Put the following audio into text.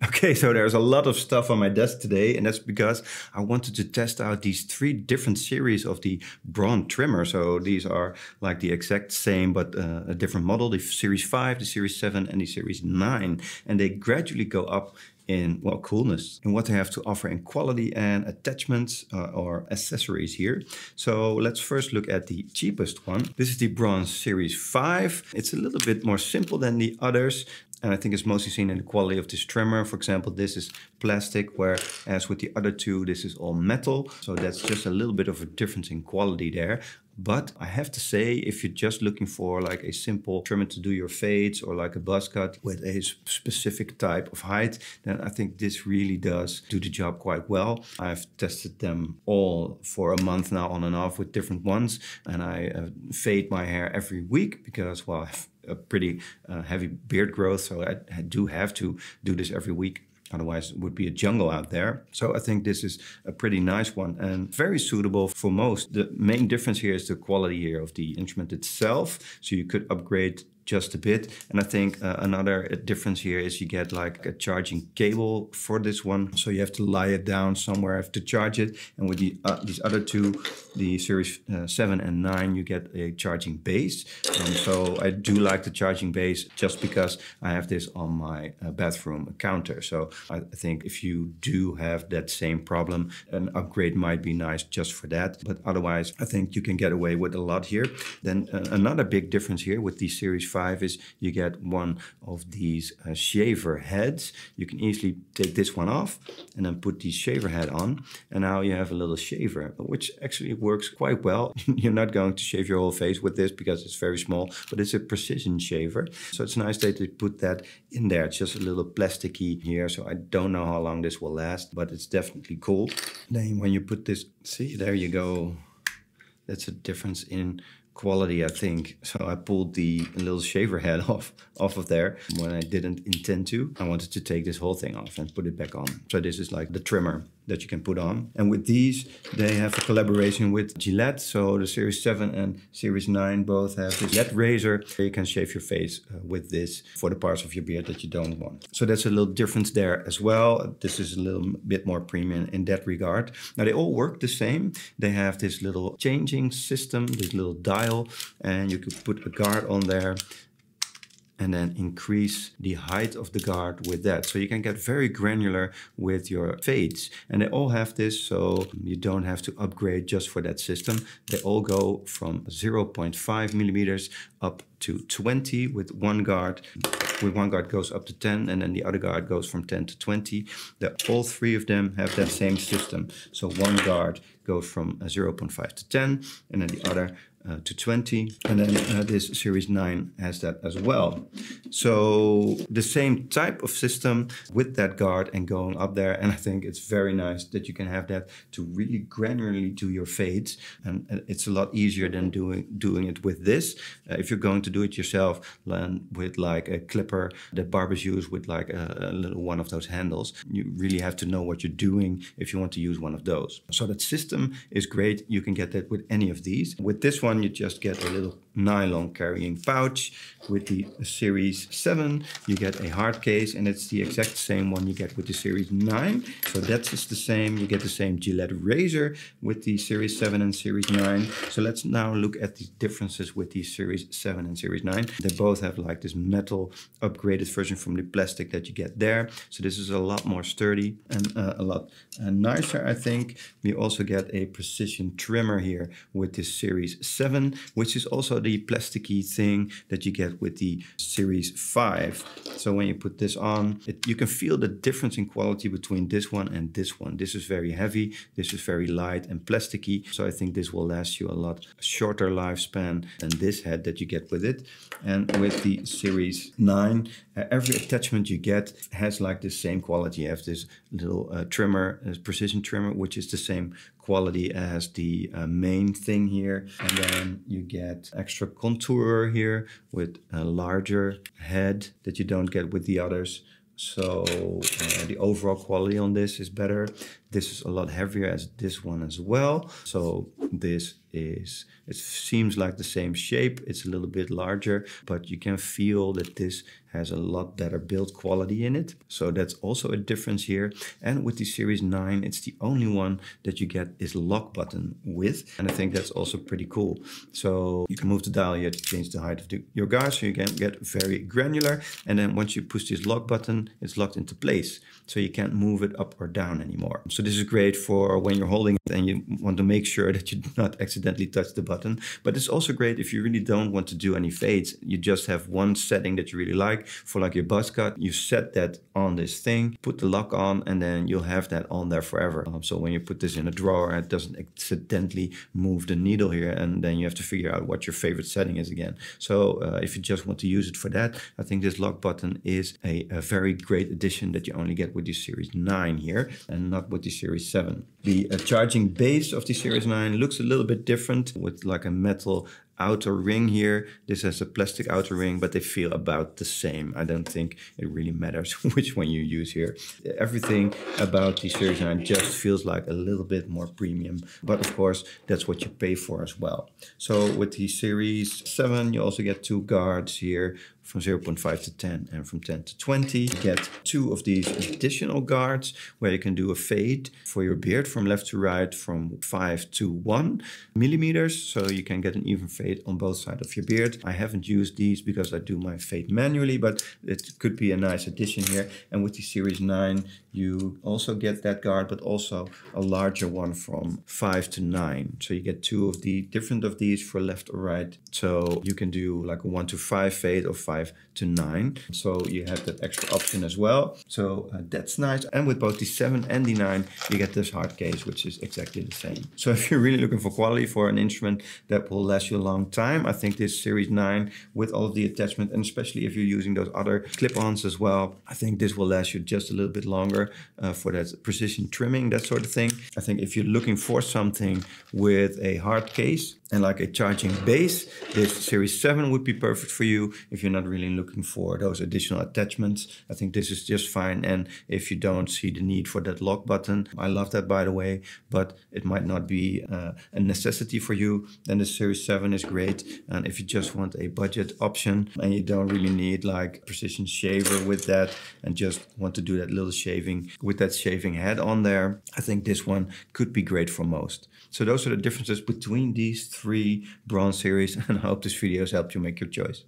Okay, so there's a lot of stuff on my desk today, and that's because I wanted to test out these 3 different series of the Braun trimmer. So these are like the exact same, but a different model, the Series 5, the Series 7, and the Series 9. And they gradually go up in, well, coolness and what they have to offer in quality and attachments or accessories here. So let's first look at the cheapest one. This is the Braun Series 5. It's a little bit more simple than the others. And I think it's mostly seen in the quality of this trimmer. For example, this is plastic, whereas with the other two, this is all metal. So that's just a little bit of a difference in quality there. But I have to say, if you're just looking for like a simple trimmer to do your fades or like a buzz cut with a specific type of height, then I think this really does do the job quite well. I've tested them all for a month now on and off with different ones. And I fade my hair every week because, well, I have a pretty heavy beard growth. So I do have to do this every week. Otherwise, it would be a jungle out there. So I think this is a pretty nice one and very suitable for most. The main difference here is the quality here of the instrument itself. So you could upgrade just a bit. And I think another difference here is you get like a charging cable for this one. So you have to lie it down somewhere to charge it. And with these other two, the Series 7 and 9, you get a charging base. So I do like the charging base just because I have this on my bathroom counter. So I think if you do have that same problem, an upgrade might be nice just for that. But otherwise, I think you can get away with a lot here. Then another big difference here with the Series 5 is you get one of these shaver heads. You can easily take this one off and then put the shaver head on. And now you have a little shaver, which actually works quite well. You're not going to shave your whole face with this because it's very small, but it's a precision shaver. So it's nice that they put that in there. It's just a little plasticky here. So I don't know how long this will last, but it's definitely cool. Then when you put this, see, there you go. That's a difference in quality, I think. So I pulled the little shaver head off of there when I didn't intend to. I wanted to take this whole thing off and put it back on. So this is like the trimmer that you can put on. And with these, they have a collaboration with Gillette. So the Series 7 and Series 9 both have this Gillette razor. You can shave your face with this for the parts of your beard that you don't want. So that's a little difference there as well. This is a little bit more premium in that regard. Now they all work the same. They have this little changing system, this little dial, and you could put a guard on there and then increase the height of the guard with that. So you can get very granular with your fades. And they all have this, so you don't have to upgrade just for that system. They all go from 0.5 millimeters up to 20 with one guard. With one guard goes up to 10, and then the other guard goes from 10 to 20. All 3 of them have that same system. So one guard goes from 0.5 to 10, and then the other to 20. And then this Series 9 has that as well. So the same type of system with that guard and going up there. And I think it's very nice that you can have that to really granularly do your fades. And it's a lot easier than doing it with this. If you're going to do it yourself with like a clipper that barbers use with like a little one of those handles, you really have to know what you're doing if you want to use one of those. So that system is great. You can get that with any of these. With this one, you just get a little nylon carrying pouch. With the Series 7, you get a hard case, and it's the exact same one you get with the Series 9. So that's just the same. You get the same Gillette razor with the Series 7 and Series 9. So let's now look at the differences with the Series 7 and Series 9. They both have like this metal upgraded version from the plastic that you get there. So this is a lot more sturdy and a lot nicer, I think. We also get a precision trimmer here with this Series 7, which is also the plasticky thing that you get with the Series 5. So when you put this on, you can feel the difference in quality between this one and this one. This is very heavy, this is very light and plasticky. So I think this will last you a lot shorter lifespan than this head that you get with it. And with the Series 9, every attachment you get has like the same quality. You have this little trimmer, precision trimmer, which is the same quality as the main thing here. And then you get extra contour here with a larger head that you don't get with the others. So the overall quality on this is better. This is a lot heavier as this one as well. So this it seems like the same shape. It's a little bit larger, but you can feel that this has a lot better build quality in it. So that's also a difference here. And with the Series 9, it's the only one that you get this lock button with. And I think that's also pretty cool. So you can move the dial here to change the height of your guard, so you can get very granular. And then once you push this lock button, it's locked into place. So you can't move it up or down anymore. So this is great for when you're holding it and you want to make sure that you do not accidentally touch the button. But it's also great if you really don't want to do any fades. You just have one setting that you really like. For like your buzz cut, you set that on this thing, put the lock on, and then you'll have that on there forever. So when you put this in a drawer, it doesn't accidentally move the needle here, and then you have to figure out what your favorite setting is again. So if you just want to use it for that, I think this lock button is a very great addition that you only get with the Series 9 here, and not with the Series 7. The charging base of the Series 9 looks a little bit different, with like a metal outer ring here. This has a plastic outer ring, but they feel about the same. I don't think it really matters which one you use here. Everything about the Series 9 just feels like a little bit more premium, but of course that's what you pay for as well. So with the Series 7 you also get 2 guards here from 0.5 to 10 and from 10 to 20. You get 2 of these additional guards where you can do a fade for your beard from left to right from 5 to 1 millimeters. So you can get an even fade on both sides of your beard. I haven't used these because I do my fade manually, but it could be a nice addition here. And with the Series 9, you also get that guard, but also a larger one from 5 to 9. So you get 2 of the different of these for left or right. So you can do like a 1 to 5 fade or 5 to 9. So you have that extra option as well. So that's nice. And with both the 7 and the 9, you get this hard case, which is exactly the same. So if you're really looking for quality for an instrument that will last you a long time, I think this Series 9 with all of the attachment, and especially if you're using those other clip-ons as well, I think this will last you just a little bit longer for that precision trimming, that sort of thing. I think if you're looking for something with a hard case and like a charging base, this Series 7 would be perfect for you. If you're not really looking for those additional attachments, I think this is just fine. And if you don't see the need for that lock button, I love that by the way, but it might not be a necessity for you, then the Series 7 is great. And if you just want a budget option and you don't really need like precision shaver with that and just want to do that little shaving with that shaving head on there, I think this one could be great for most. So those are the differences between these 3 Braun series, and I hope this video has helped you make your choice.